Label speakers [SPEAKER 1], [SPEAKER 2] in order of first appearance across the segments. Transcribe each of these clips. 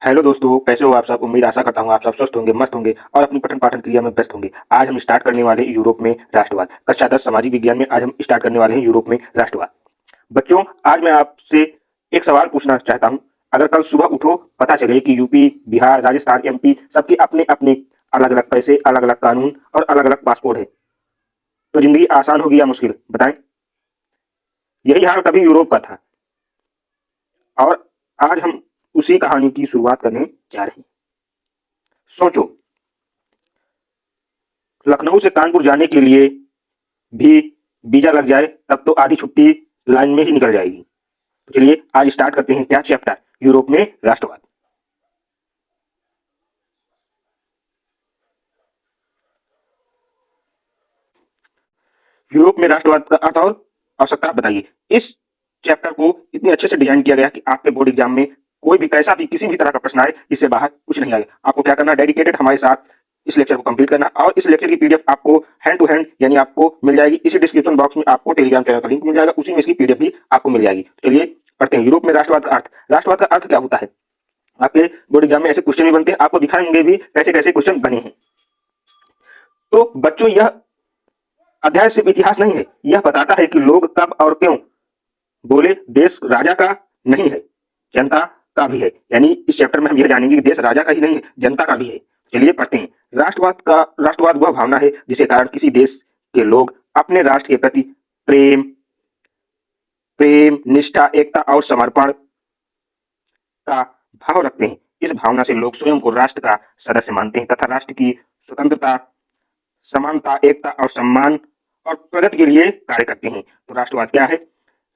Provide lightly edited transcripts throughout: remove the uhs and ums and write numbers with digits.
[SPEAKER 1] Hello दोस्तों, कैसे हो आप सब। उम्मीद आशा करता हूँ आप सब स्वस्थ होंगे, मस्त होंगे और अपनी पठन पाठन क्रिया में व्यस्त होंगे। आज हम स्टार्ट करने वाले हैं यूरोप में राष्ट्रवाद। कक्षा 10 सामाजिक विज्ञान में आज हम स्टार्ट करने वाले हैं यूरोप में राष्ट्रवाद। बच्चों, आज मैं आपसे एक सवाल पूछना चाहता हूँ। अगर कल सुबह उठो, पता चले कि यूपी, बिहार, राजस्थान, एमपी सबके अपने अपने अलग अलग पैसे, अलग अलग कानून और अलग अलग पासपोर्ट है, तो जिंदगी आसान होगी या मुश्किल, बताएं। यही हाल कभी यूरोप का था और आज हम उसी कहानी की शुरुआत करने जा रहे हैं। सोचो, लखनऊ से कानपुर जाने के लिए भी वीजा लग जाए तब तो आधी छुट्टी लाइन में ही निकल जाएगी। तो चलिए आज स्टार्ट करते हैं क्या चैप्टर, यूरोप में राष्ट्रवाद। यूरोप में राष्ट्रवाद का अर्थ और आवश्यकता बताइए। इस चैप्टर को इतने अच्छे से डिजाइन किया गया कि आपके बोर्ड एग्जाम में कोई भी कैसा भी किसी भी तरह का प्रश्न आए, इससे बाहर कुछ नहीं आएगा। आपको क्या करना, डेडिकेटेड हमारे साथ इस लेक्चर को कंप्लीट करना और इस लेक्चर की पीडीएफ आपको हैंड टू हैंड यानी आपको मिल जाएगी। इसी डिस्क्रिप्शन बॉक्स में आपको टेलीग्राम चैनल का लिंक मिल जाएगा, उसी में इसकी पीडीएफ भी आपको मिल जाएगी। तो चलिए पढ़ते हैं यूरोप में राष्ट्रवाद का अर्थ। राष्ट्रवाद का अर्थ क्या होता है? आपके बोर्ड एग्जाम में ऐसे क्वेश्चन भी बनते हैं, आपको दिखाएंगे भी कैसे कैसे क्वेश्चन बने हैं। तो बच्चों, यह अध्याय सिर्फ इतिहास नहीं है, यह बताता है कि लोग कब और क्यों बोले। देश राजा का नहीं है, जनता का भी है। यानी इस चैप्टर में हम यह जानेंगे कि देश राजा का ही नहीं है, जनता का भी है। चलिए पढ़ते हैं। राष्ट्रवाद वह भावना है जिसके कारण किसी देश के लोग अपने राष्ट्र के प्रति प्रेम प्रेम निष्ठा, एकता और समर्पण का भाव रखते हैं। इस भावना से लोग स्वयं को राष्ट्र का सदस्य मानते हैं तथा राष्ट्र की स्वतंत्रता, समानता, एकता और सम्मान और प्रगति के लिए कार्य करते हैं। तो राष्ट्रवाद क्या है?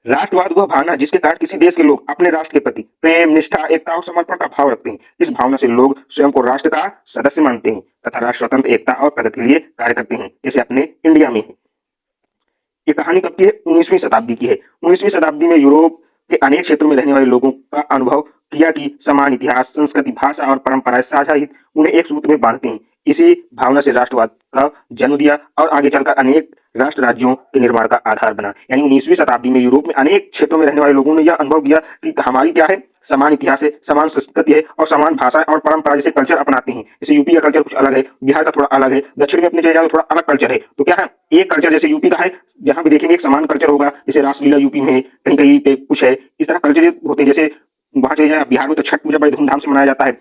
[SPEAKER 1] राष्ट्रवाद वह भावना जिसके कारण किसी देश के लोग अपने राष्ट्र के प्रति प्रेम निष्ठा, एकता और समर्पण का भाव रखते हैं। इस भावना से लोग स्वयं को राष्ट्र का सदस्य मानते हैं तथा राष्ट्र स्वतंत्र, एकता और प्रगति के लिए कार्य करते हैं, जैसे अपने इंडिया में है। ये कहानी कब की है? 19वीं शताब्दी की है। 19वीं शताब्दी में यूरोप के अनेक क्षेत्रों में रहने वाले लोगों का अनुभव किया कि समान इतिहास, संस्कृति, भाषा और परंपराएं साझा हित उन्हें एक सूत्र में बांधते हैं। इसी भावना से राष्ट्रवाद का जन्म दिया और आगे चलकर अनेक राष्ट्र राज्यों के निर्माण का आधार बना। यानी 19वीं शताब्दी में यूरोप में अनेक क्षेत्रों में रहने वाले लोगों ने यह अनुभव किया कि हमारी क्या है, समान इतिहास है, समान संस्कृति है और समान भाषा और परंपरा जैसे कल्चर अपनाते हैं। जैसे यूपी का कल्चर कुछ अलग है, बिहार का थोड़ा अलग है, दक्षिण में अपने चले जाओ थोड़ा अलग कल्चर है। तो क्या है, एक कल्चर जैसे यूपी का है, जहां भी देखेंगे एक समान कल्चर होगा। जैसे रासलीला यूपी में है, कहीं कहीं पे कुछ है, इस तरह कल्चर होते हैं। जैसे वहां चले जाए बिहार में तो छठ पूजा बड़े धूमधाम से मनाया जाता है।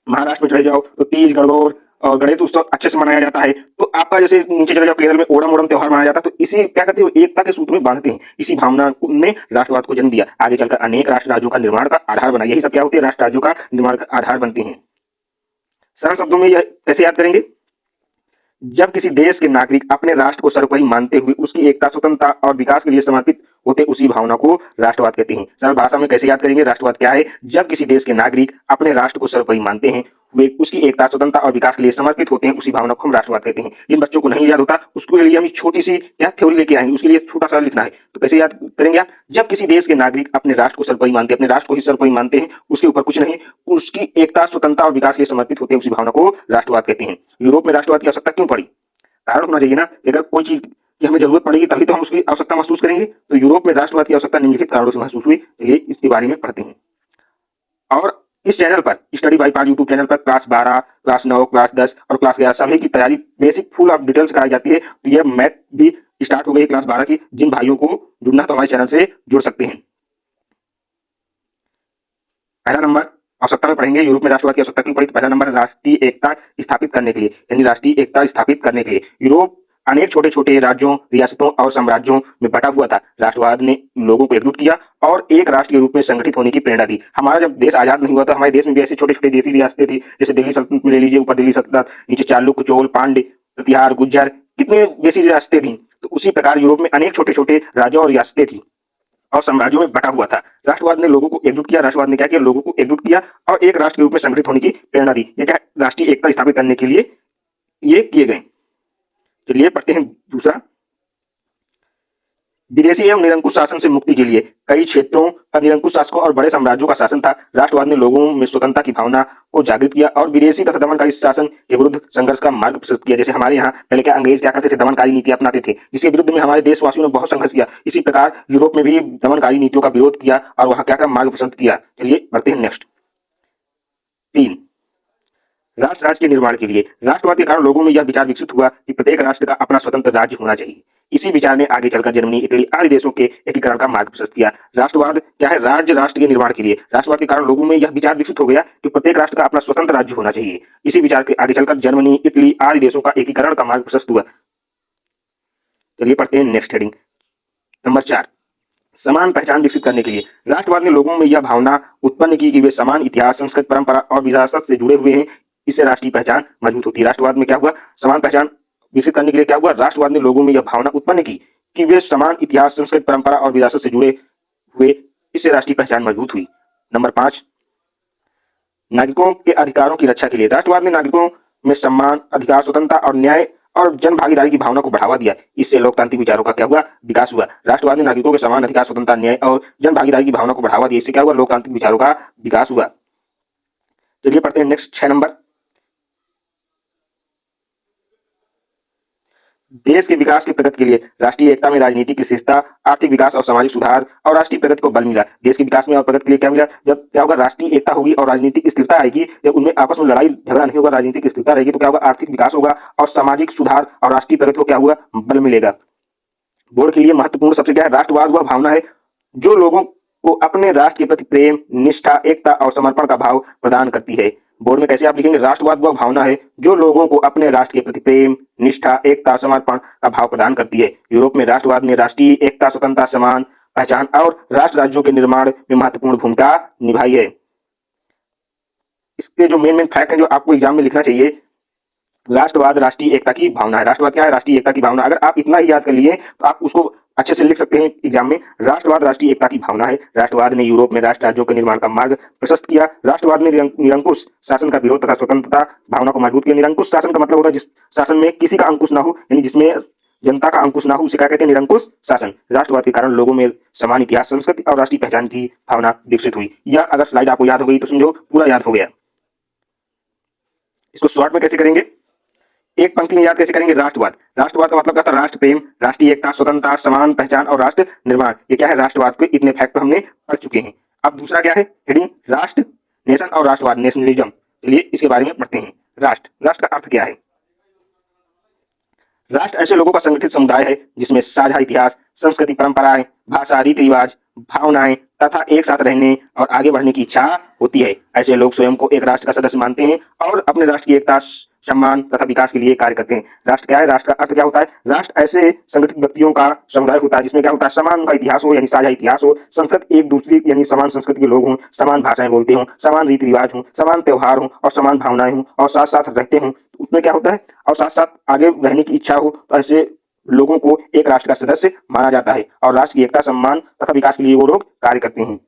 [SPEAKER 1] महाराष्ट्र में चले जाओ तो तीज, गणगौर और गणेश उत्सव अच्छे से मनाया जाता है। तो आपका जैसे नीचे चले जाओ केरल में ओणम ओणम त्योहार मनाया जाता है। तो इसी क्या करते हो, एकता के सूत्र में बांधते हैं। इसी भावना ने राष्ट्रवाद को जन्म दिया, आगे चलकर अनेक राष्ट्र राज्यों का निर्माण का आधार बना। यही सब क्या होते हैं, राष्ट्र राज्यों का निर्माण का आधार बनते हैं। सरल शब्दों में यह कैसे याद करेंगे? जब किसी देश के नागरिक अपने राष्ट्र को सर्वोपरि मानते हुए उसकी एकता, स्वतंत्रता और विकास के लिए समर्पित होते, उसी भावना को राष्ट्रवाद कहते हैं। सरल भाषा में कैसे याद करेंगे, राष्ट्रवाद क्या है? जब किसी देश के नागरिक अपने राष्ट्र को सर्वोपरि मानते हैं, वे उसकी एकता, स्वतंत्रता और विकास के लिए समर्पित होते हैं, उसी भावना को हम राष्ट्रवाद कहते हैं। जिन बच्चों को नहीं याद होता उसके लिए हम छोटी सी क्या थ्योरी लेके आएंगे, उसके लिए छोटा सा लिखना है। तो कैसे याद करेंगे आप? जब किसी देश के नागरिक अपने राष्ट्र को सर्वोपरि मानते हैं, अपने राष्ट्र को ही सर्वोपरि मानते हैं, उसके ऊपर कुछ नहीं, उसकी एकता, स्वतंत्रता और विकास के लिए समर्पित होते हैं, उसी भावना को राष्ट्रवाद कहते हैं। यूरोप में राष्ट्रवाद की आवश्यकता क्यों पड़ी? कारण होना चाहिए ना। अगर कोई चीज की हमें जरूरत पड़ेगी तभी तो हम उसकी आवश्यकता महसूस करेंगे। तो यूरोप में राष्ट्रवाद की आवश्यकता निम्नलिखित कारणों से महसूस हुई। चलिए इसके बारे में पढ़ते हैं। और इस चैनल पर स्टडी बाय पाल यूट्यूब चैनल पर क्लास 12, क्लास 9, क्लास 10 और क्लास 11 सभी की तैयारी बेसिक फुल ऑफ डिटेल्स कराई जाती है। तो यह मैथ भी स्टार्ट हो गई क्लास 12 की। जिन भाइयों को जुड़ना तो हमारे चैनल से जुड़ सकते हैं। पहला नंबर आवश्यकता में पढ़ेंगे, यूरोप में राष्ट्रवाद की आवश्यकता क्यों पड़ी। तो पहला नंबर राष्ट्रीय एकता स्थापित करने के लिए, यानी राष्ट्रीय एकता स्थापित करने के लिए। यूरोप अनेक छोटे छोटे राज्यों, रियासतों और साम्राज्यों में बटा हुआ था। राष्ट्रवाद ने लोगों को एकजुट किया और एक राष्ट्र के रूप में संगठित होने की प्रेरणा दी। हमारा जब देश आजाद नहीं हुआ था, हमारे देश में भी ऐसे छोटे छोटे देसी रियासतें थी। जैसे दिल्ली सल्तनत में ले लीजिए, ऊपर दिल्ली सल्तनत, नीचे चालुक्य, चोल, पांड्य, प्रतिहार, गुज्जर, कितने देसी रियासतें थी। तो उसी प्रकार यूरोप में अनेक छोटे छोटे राज्यों और रियासतें थी और साम्राज्यों में बटा हुआ था। राष्ट्रवाद ने लोगों को एकजुट किया। राष्ट्रवाद ने क्या किया, लोगों को एकजुट किया और एक राष्ट्र के रूप में संगठित होने की प्रेरणा दी। ये क्या, राष्ट्रीय एकता स्थापित करने के लिए ये किए गए। चलिए पढ़ते हैं दूसरा। विदेशी एवं निरंकुश शासन से मुक्ति के लिए कई क्षेत्रों पर निरंकुश शासकों और बड़े साम्राज्यों का शासन था। राष्ट्रवाद ने लोगों में स्वतंत्रता की भावना को जागृत किया और विदेशी तथा दमनकारी शासन के विरुद्ध संघर्ष का मार्ग प्रशस्त किया। जैसे हमारे यहाँ पहले क्या, अंग्रेज क्या करते थे, दमनकारी नीति अपनाते थे, जिसके विरुद्ध में हमारे देशवासियों ने बहुत संघर्ष किया। इसी प्रकार यूरोप में भी दमनकारी नीतियों का विरोध किया और वहां क्या मार्ग प्रशस्त किया। चलिए बढ़ते हैं नेक्स्ट। 3, राष्ट्र राज्य के निर्माण के लिए राष्ट्रवाद के कारण लोगों में यह विचार विकसित हुआ कि प्रत्येक राष्ट्र का अपना स्वतंत्र राज्य होना चाहिए। इसी विचार ने आगे चलकर जर्मनी, इटली आदि देशों के एकीकरण का मार्ग प्रशस्त किया। राष्ट्रवाद क्या है? राज्य राष्ट्र के निर्माण के लिए राष्ट्रवाद के कारण लोगों में यह विचार विकसित हो गया कि प्रत्येक राष्ट्र का अपना स्वतंत्र राज्य होना चाहिए। इसी विचार के आगे चलकर जर्मनी, इटली आदि देशों का एकीकरण का मार्ग प्रशस्त हुआ। चलिए पढ़ते हैं नेक्स्ट हेडिंग नंबर 4, समान पहचान विकसित करने के लिए राष्ट्रवाद ने लोगों में यह भावना उत्पन्न की कि वे समान इतिहास, संस्कृति, परंपरा और विरासत से जुड़े हुए हैं। इससे राष्ट्रीय पहचान मजबूत होती है। राष्ट्रवाद में क्या हुआ? समान पहचान विकसित करने के लिए क्या हुआ? राष्ट्रवाद ने लोगों में यह भावना उत्पन्न की कि वे समान इतिहास, संस्कृति, परंपरा और विरासत से जुड़े हुए। इससे राष्ट्रीय पहचान मजबूत हुई। नंबर 5, नागरिकों के अधिकारों की रक्षा के लिए राष्ट्रवाद ने नागरिकों में सम्मान, अधिकार, स्वतंत्रता और न्याय और जन भागीदारी की भावना को बढ़ावा दिया। इससे लोकतांत्रिक विचारों का क्या हुआ? विकास हुआ। राष्ट्रवाद ने नागरिकों के समान अधिकार, स्वतंत्रता, न्याय और जन भागीदारी की भावना को बढ़ावा दिया। इससे क्या हुआ? लोकतांत्रिक विचारों का विकास हुआ। चलिए पढ़ते हैं नेक्स्ट 6 नंबर, देश के विकास के प्रगति के लिए राष्ट्रीय एकता में राजनीतिक स्थिरता, आर्थिक विकास और सामाजिक सुधार और राष्ट्रीय प्रगति को बल मिला। देश के विकास में और प्रगति के लिए क्या मिला? जब क्या होगा? राष्ट्रीय एकता होगी और राजनीतिक स्थिरता आएगी। जब उनमें आपस में लड़ाई झगड़ा नहीं होगा, राजनीतिक स्थिरता रहेगी, तो क्या होगा? आर्थिक विकास होगा और सामाजिक सुधार और राष्ट्रीय प्रगति को क्या हुआ? बल मिलेगा। बोर्ड के लिए महत्वपूर्ण सबसे क्या है? राष्ट्रवाद वह भावना है जो लोगों को अपने राष्ट्र के प्रति प्रेम, निष्ठा, एकता और समर्पण का भाव प्रदान करती है। बोर्ड में कैसे आप लिखेंगे? राष्ट्रवाद वह भावना है जो लोगों को अपने राष्ट्र के प्रति प्रेम, निष्ठा, एकता, समर्पण का भाव प्रदान करती है। यूरोप में राष्ट्रवाद ने राष्ट्रीय एकता, स्वतंत्रता, समान पहचान और राष्ट्र राज्यों के निर्माण में महत्वपूर्ण भूमिका निभाई है। इसके जो मेन फैक्ट है जो आपको एग्जाम में लिखना चाहिए, राष्ट्रवाद राष्ट्रीय एकता की भावना है। राष्ट्रवाद क्या है? राष्ट्रीय एकता की भावना। अगर आप इतना ही याद कर लिए तो आप उसको अच्छे से लिख सकते हैं एग्जाम में। राष्ट्रवाद राष्ट्रीय एकता की भावना है। राष्ट्रवाद ने यूरोप में राष्ट्र राज्यों के निर्माण का मार्ग प्रशस्त किया। राष्ट्रवाद ने निरंकुश शासन का विरोध तथा स्वतंत्रता भावना को मजबूत किया। निरंकुश शासन का मतलब होता है जिस शासन में किसी का अंकुश ना हो, यानी जिसमें जनता का अंकुश ना हो, उसे क्या कहते हैं? निरंकुश शासन। राष्ट्रवाद के कारण लोगों में समान इतिहास, संस्कृति और राष्ट्रीय पहचान की भावना विकसित हुई। यह अगर स्लाइड आपको याद हो गई तो समझो पूरा याद हो गया। इसको शॉर्ट में कैसे करेंगे? एक पंक्ति में याद कैसे करेंगे? राष्ट्रवाद। राष्ट्रवाद का मतलब क्या था? राष्ट्र प्रेम, राष्ट्रीय एकता, स्वतंत्रता, समान पहचान और राष्ट्र निर्माण। ये क्या है? राष्ट्रवाद के इतने फैक्ट हमने पढ़ चुके हैं। अब दूसरा क्या है? हेडिंग राष्ट्र, नेशन और राष्ट्रवाद, नेशनलिज्म। चलिए इसके बारे में पढ़ते हैं। राष्ट्र, राष्ट्र का अर्थ क्या है? राष्ट्र ऐसे लोगों का संगठित समुदाय है जिसमें साझा इतिहास, संस्कृति, परंपराएं, भाषा, रीति रिवाज, भावनाएं तथा एक साथ रहने और आगे बढ़ने की इच्छा होती है। ऐसे लोग स्वयं को एक राष्ट्र का सदस्य मानते हैं और अपने राष्ट्र की एकता, सम्मान तथा विकास के लिए कार्य करते हैं। राष्ट्र क्या है? राष्ट्र का अर्थ क्या होता है? राष्ट्र ऐसे संगठित व्यक्तियों का समुदाय होता है जिसमें क्या होता है? समान उनका इतिहास हो, यानी साझा इतिहास हो, संस्कृति एक दूसरी यानी समान संस्कृति के लोग हों, समान भाषाएं बोलते हों, समान रीति रिवाज हों, समान त्योहार हों और समान भावनाएं हों और साथ साथ रहते हों, तो उसमें क्या होता है? और साथ साथ आगे रहने की इच्छा हो, तो ऐसे लोगों को एक राष्ट्र का सदस्य माना जाता है और राष्ट्र की एकता, सम्मान तथा विकास के लिए वो लोग कार्य करते हैं।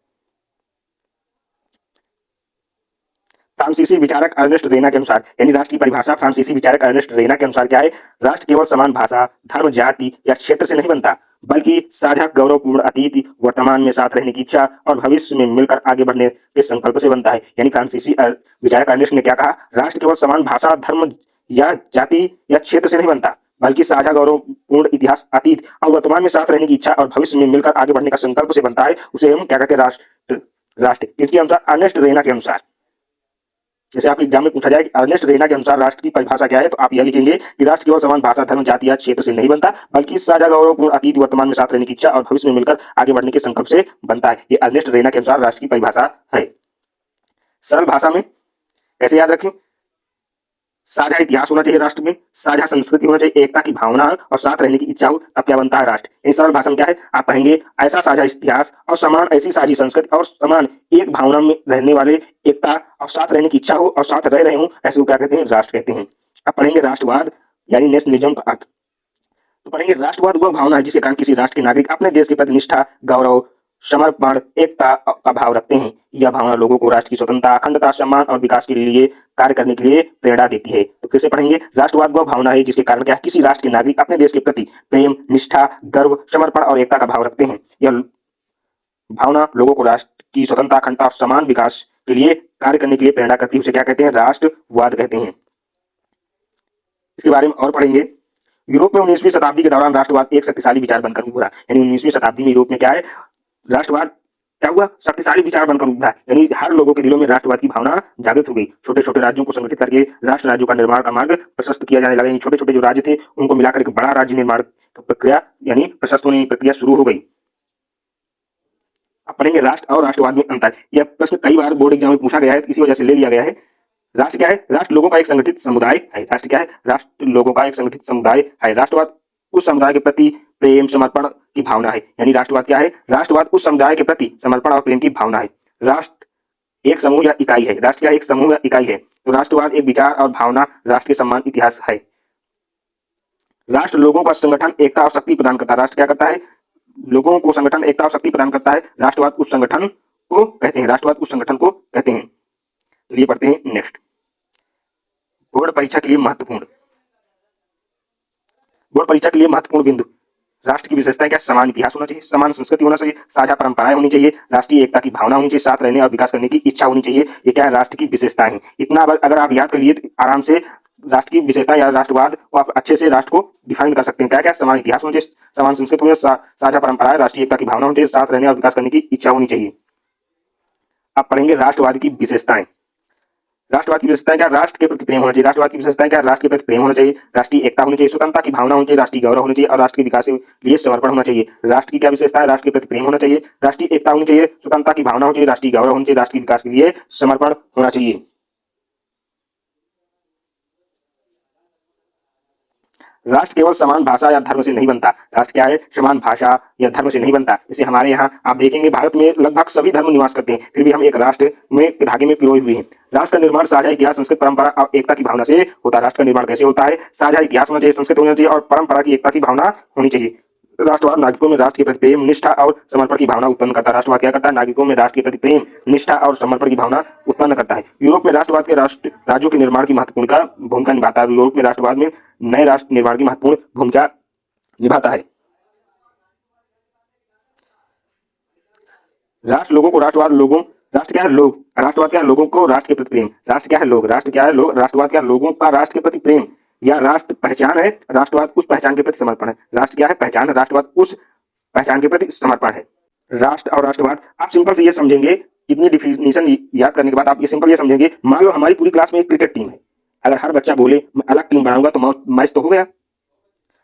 [SPEAKER 1] फ्रांसीसी विचारक अर्नेस्ट रेना के अनुसार, यानी राष्ट्र की परिभाषा फ्रांसीसी विचारक अर्नेस्ट रेना के अनुसार क्या है? राष्ट्र केवल समान भाषा, धर्म, जाति या क्षेत्र से नहीं बनता, बल्कि साझा गौरवपूर्ण अतीत, वर्तमान में साथ रहने की इच्छा और भविष्य में मिलकर आगे बढ़ने के संकल्प से बनता है। यानी फ्रांसीसी विचारक अर्नेस्ट ने क्या कहा? राष्ट्र केवल समान भाषा, धर्म या जाति या क्षेत्र से नहीं बनता, बल्कि साझा गौरवपूर्ण इतिहास, अतीत और वर्तमान में साथ रहने की इच्छा और भविष्य में मिलकर आगे बढ़ने का संकल्प से बनता है। उसे हम क्या कहते हैं? राष्ट्र। राष्ट्र किसके अनुसार? अर्नेस्ट रेना के अनुसार। जैसे आप एग्जाम में पूछा जाए कि अर्नेस्ट रेना के अनुसार राष्ट्र की परिभाषा क्या है, तो आप यह लिखेंगे कि राष्ट्र केवल समान भाषा, धर्म, जाति या क्षेत्र से नहीं बनता, बल्कि साझा गौरवपूर्ण अतीत, वर्तमान में साथ रहने की इच्छा और भविष्य में मिलकर आगे बढ़ने के संकल्प से बनता है। ये अर्नेस्ट रेना के अनुसार राष्ट्र की परिभाषा है। सरल भाषा में कैसे याद रखें? साझा इतिहास होना चाहिए राष्ट्र में, साझा संस्कृति होना चाहिए, एकता की भावना और साथ रहने की इच्छा हो, तब क्या बनता है? राष्ट्र। इन सरल भाषा में क्या है? आप कहेंगे ऐसा साझा इतिहास और समान ऐसी साझी संस्कृति और समान एक भावना में रहने वाले, एकता और साथ रहने की इच्छा हो और साथ रह रहे हो, ऐसे को क्या कहते हैं? राष्ट्र कहते हैं। अब पढ़ेंगे राष्ट्रवाद यानी नेशनलिज्म का अर्थ। तो पढ़ेंगे राष्ट्रवाद वह भावना है जिसके कारण किसी राष्ट्र के नागरिक अपने देश के प्रति निष्ठा, गौरव, समर्पण, एकता का भाव रखते हैं। यह भावना लोगों को राष्ट्र की स्वतंत्रता, अखंडता, सम्मान और विकास के लिए कार्य करने के लिए प्रेरणा देती है। तो फिर से पढ़ेंगे, राष्ट्रवाद वह भावना है जिसके कारण क्या किसी राष्ट्र के नागरिक अपने देश के प्रति प्रेम, निष्ठा, गर्व, समर्पण और एकता का भाव रखते हैं। यह भावना लोगों को राष्ट्र की स्वतंत्रता, अखंडता और समान विकास के लिए कार्य करने के लिए प्रेरणा करती है। उसे क्या कहते हैं? राष्ट्रवाद कहते हैं। इसके बारे में और पढ़ेंगे। यूरोप में 19वीं शताब्दी के दौरान राष्ट्रवाद एक शक्तिशाली विचार बनकर उभरा। यानी 19वीं शताब्दी में यूरोप में क्या है? राष्ट्रवाद क्या हुआ, शक्तिशाली विचार बनकर उभरा, यानी हर लोगों के दिलों में राष्ट्रवाद की भावना जागृत हो गई। छोटे छोटे राज्यों को संगठित करके राष्ट्र राज्यों का निर्माण का मार्ग प्रशस्त किया जाने लगा। छोटे छोटे जो राज्य थे उनको मिलाकर एक बड़ा राज्य निर्माण प्रक्रिया यानी प्रशस्त होने की प्रक्रिया शुरू हो गई। अब पढ़ेंगे राष्ट्र और राष्ट्रवाद में अंतर। यह प्रश्न कई बार बोर्ड एग्जाम में पूछा गया है, इसी वजह से ले लिया गया है। राष्ट्र क्या है? राष्ट्र लोगों का एक संगठित समुदाय है। राष्ट्र क्या है? राष्ट्र लोगों का एक संगठित समुदाय है। राष्ट्रवाद उस समुदाय के प्रति प्रेम समर्पण की भावना है। यानी राष्ट्रवाद क्या है? राष्ट्रवाद उस समुदाय के प्रति समर्पण और प्रेम की भावना है। राष्ट्र एक समूह या इकाई है। राष्ट्र क्या है? एक समूह या इकाई है। तो राष्ट्रवाद एक विचार और भावना, राष्ट्रीय सम्मान, इतिहास है। राष्ट्र लोगों का संगठन, एकता और शक्ति प्रदान करता है। राष्ट्र क्या करता है? लोगों को संगठन, एकता और शक्ति प्रदान करता है। राष्ट्रवाद उस संगठन को कहते हैं। राष्ट्रवाद उस संगठन को कहते हैं। चलिए पढ़ते हैं नेक्स्ट। बोर्ड परीक्षा के लिए महत्वपूर्ण, बोर्ड परीक्षा के लिए महत्वपूर्ण बिंदु। राष्ट्र की विशेषताएं क्या? समान इतिहास होना चाहिए, समान संस्कृति होना चाहिए, साझा परंपराएं होनी चाहिए, राष्ट्रीय एकता की भावना होनी चाहिए, साथ रहने और विकास करने की इच्छा होनी चाहिए। ये क्या है? राष्ट्र की विशेषताएं हैं। इतना अगर आप याद कर लिए तो आराम से राष्ट्र की विशेषता या राष्ट्रवाद को आप अच्छे से राष्ट्र को डिफाइन कर सकते हैं। क्या क्या? समान इतिहास होना चाहिए, समान संस्कृति होनी चाहिए, साझा परंपराएं, राष्ट्रीय एकता की भावना होनी चाहिए, साथ रहने और विकास करने की इच्छा होनी चाहिए। अब पढ़ेंगे राष्ट्रवाद की विशेषताएं। राष्ट्रवाद की विशेषताएं क्या? राष्ट्र के प्रति प्रेम होना चाहिए। राष्ट्रवाद की विशेषताएं क्या? राष्ट्र के प्रति प्रेम होना चाहिए, राष्ट्रीय एकता होनी चाहिए, स्वतंत्रता की भावना होनी चाहिए, राष्ट्रीय गौरव होना चाहिए और राष्ट्र के विकास के लिए समर्पण होना चाहिए। राष्ट्र की क्या विशेषताएं? राष्ट्र के प्रति प्रेम होना चाहिए, राष्ट्रीय एकता होनी चाहिए, स्वतंत्रता की भावना होनी चाहिए, राष्ट्रीय गौरव होना चाहिए, राष्ट्र के विकास के लिए समर्पण होना चाहिए। राष्ट्र केवल समान भाषा या धर्म से नहीं बनता। राष्ट्र क्या है? समान भाषा या धर्म से नहीं बनता। जैसे हमारे यहाँ आप देखेंगे भारत में लगभग सभी धर्म निवास करते हैं, फिर भी हम एक राष्ट्र में धागे में पिरोए हुए हैं। राष्ट्र का निर्माण साझा इतिहास, संस्कृत, परंपरा और एकता की भावना से होता है। राष्ट्र का निर्माण कैसे होता है? साझा इतिहास होना चाहिए, संस्कृत होना चाहिए और परंपरा की एकता की भावना होनी चाहिए। राष्ट्रवाद नागरिकों में राष्ट्र के प्रति प्रेम, निष्ठा और समर्पण की भावना उत्पन्न करता है। राष्ट्रवाद क्या करता है? नागरिकों में राष्ट्र के प्रति प्रेम, निष्ठा और समर्पण की भावना उत्पन्न करता है। यूरोप में राष्ट्रवाद के राष्ट्र राज्यों के निर्माण की महत्वपूर्ण भूमिका निभाता है। यूरोप में राष्ट्रवाद में नए राष्ट्र निर्माण की महत्वपूर्ण भूमिका निभाता है। राष्ट्र लोगों को राष्ट्रवाद लोगों, राष्ट्र क्या है? लोग। राष्ट्रवाद क्या है? लोगों को राष्ट्र के प्रति प्रेम। राष्ट्र क्या है? लोग। राष्ट्र क्या है? लोग। राष्ट्रवाद क्या है? लोगों का राष्ट्र के प्रति प्रेम या राष्ट्र पहचान है, राष्ट्रवाद उस पहचान के प्रति समर्पण है। राष्ट्र क्या है? पहचान है, राष्ट्रवाद उस पहचान के प्रति समर्पण है। राष्ट्र और राष्ट्रवाद आप सिंपल से ये समझेंगे, इतनी डिफिनेशन याद करने के बाद आप ये सिंपल ये समझेंगे, मान लो हमारी पूरी क्लास में एक क्रिकेट टीम है, अगर हर बच्चा बोले मैं अलग टीम बनाऊंगा तो मैच तो हो गया।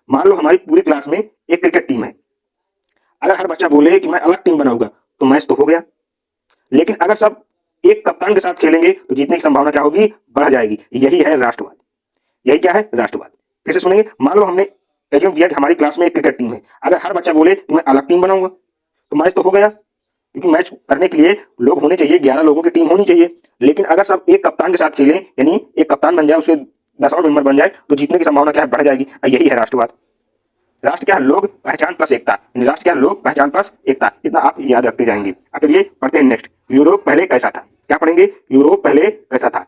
[SPEAKER 1] मान लो हमारी पूरी क्लास में एक क्रिकेट टीम है, अगर हर बच्चा बोले कि मैं अलग टीम बनाऊंगा तो मैच तो हो गया। लेकिन अगर सब एक कप्तान के साथ खेलेंगे तो जीतने की संभावना क्या होगी? बढ़ जाएगी। यही है राष्ट्रवाद। यही क्या है? राष्ट्रवाद। फिर से सुनेंगे, मान लो हमने एज्यूम किया कि हमारी क्लास में एक क्रिकेट टीम है, अगर हर बच्चा बोले कि मैं अलग टीम बनाऊंगा तो मैच तो हो गया, क्योंकि मैच करने के लिए लोग होने चाहिए, 11 लोगों की टीम होनी चाहिए। लेकिन अगर सब एक कप्तान के साथ खेलें, यानी एक कप्तान बन जाए, उसके 10 और मेंबर बन जाए, तो जीतने की संभावना क्या है? बढ़ जाएगी। यही है राष्ट्रवाद। राष्ट्र क्या है? लोग, पहचान प्लस एकता। राष्ट्र क्या है? लोग, पहचान प्लस एकता। इतना आप याद रखते जाएंगे। अब चलिए पढ़ते हैं नेक्स्ट। यूरोप पहले कैसा था? क्या पढ़ेंगे? यूरोप पहले कैसा था।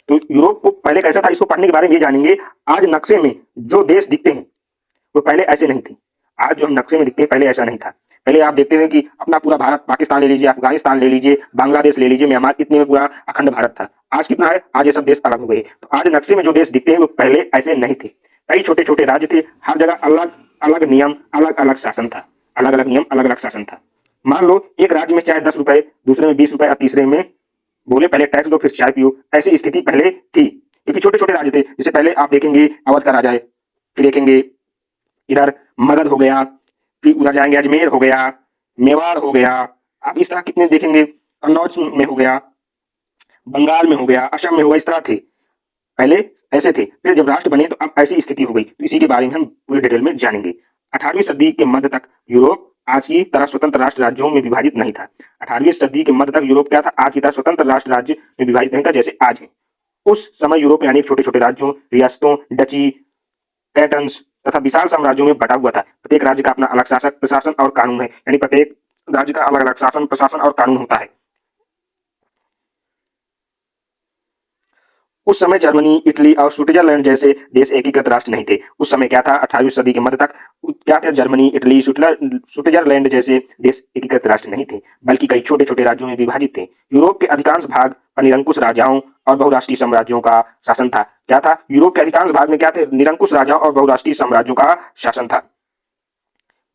[SPEAKER 1] तो यूरोप को पहले कैसा था, इसको पढ़ने के बारे में ये जानेंगे। आज नक्शे में जो देश दिखते हैं वो पहले ऐसे नहीं थे। आज जो हम नक्शे में दिखते हैं पहले ऐसा नहीं था। पहले आप देखते थे कि अपना पूरा भारत, पाकिस्तान ले लीजिए, अफगानिस्तान ले लीजिए, बांग्लादेश ले लीजिए, म्यांमार, इतने में पूरा अखंड भारत था। आज कितना है? आज ये सब देश अलग हो गए। तो आज नक्शे में जो देश दिखते हैं वो पहले ऐसे नहीं थे। कई छोटे छोटे राज्य थे, हर जगह अलग अलग नियम, अलग अलग शासन था। अलग अलग नियम, अलग अलग शासन था। मान लो एक राज्य में चाय 10 रुपए, दूसरे में 20 रुपए और तीसरे में बोले पहले टैक्स दो फिर चाय पियो। ऐसी स्थिति पहले थी, क्योंकि छोटे छोटे राज्य थे। जैसे पहले आप देखेंगे अवध का राजा है, फिर देखेंगे इधर मगध हो गया, फिर उधर जाएंगे अजमेर हो गया, मेवाड़ हो गया। आप इस तरह कितने देखेंगे, कन्नौज में हो गया, बंगाल में हो गया, असम में हो गया। इस तरह थे पहले, ऐसे थे। फिर जब राष्ट्र बने तो अब ऐसी स्थिति हो गई। तो इसी के बारे में हम पूरे डिटेल में जानेंगे। 18वीं सदी के मध्य तक यूरोप आज की तरह स्वतंत्र राष्ट्र राज्यों में विभाजित नहीं था। 18वीं सदी के मध्य तक यूरोप क्या था? आज की तरह स्वतंत्र राष्ट्र राज्य में विभाजित नहीं था जैसे आज है। उस समय यूरोप में अनेक छोटे छोटे राज्यों, रियासतों, डची, कैटन्स तथा विशाल साम्राज्यों में बटा हुआ था। प्रत्येक राज्य का अपना अलग शासक, प्रशासन और कानून है। यानी प्रत्येक राज्य का अलग अलग शासन, प्रशासन और कानून होता है। उस समय जर्मनी, इटली और स्विट्जरलैंड जैसे देश एकीकृत राष्ट्र नहीं थे। उस समय क्या था? 18वीं सदी के मध्य तक क्या थे? जर्मनी, इटली, स्विट्जरलैंड जैसे देश एकीकृत राष्ट्र नहीं थे, बल्कि कई छोटे छोटे राज्यों में विभाजित थे। यूरोप के अधिकांश भाग पर निरंकुश राजाओं और बहुराष्ट्रीय साम्राज्यों का शासन था। क्या था? यूरोप के अधिकांश भाग में क्या थे? निरंकुश राजाओं और बहुराष्ट्रीय साम्राज्यों का शासन था।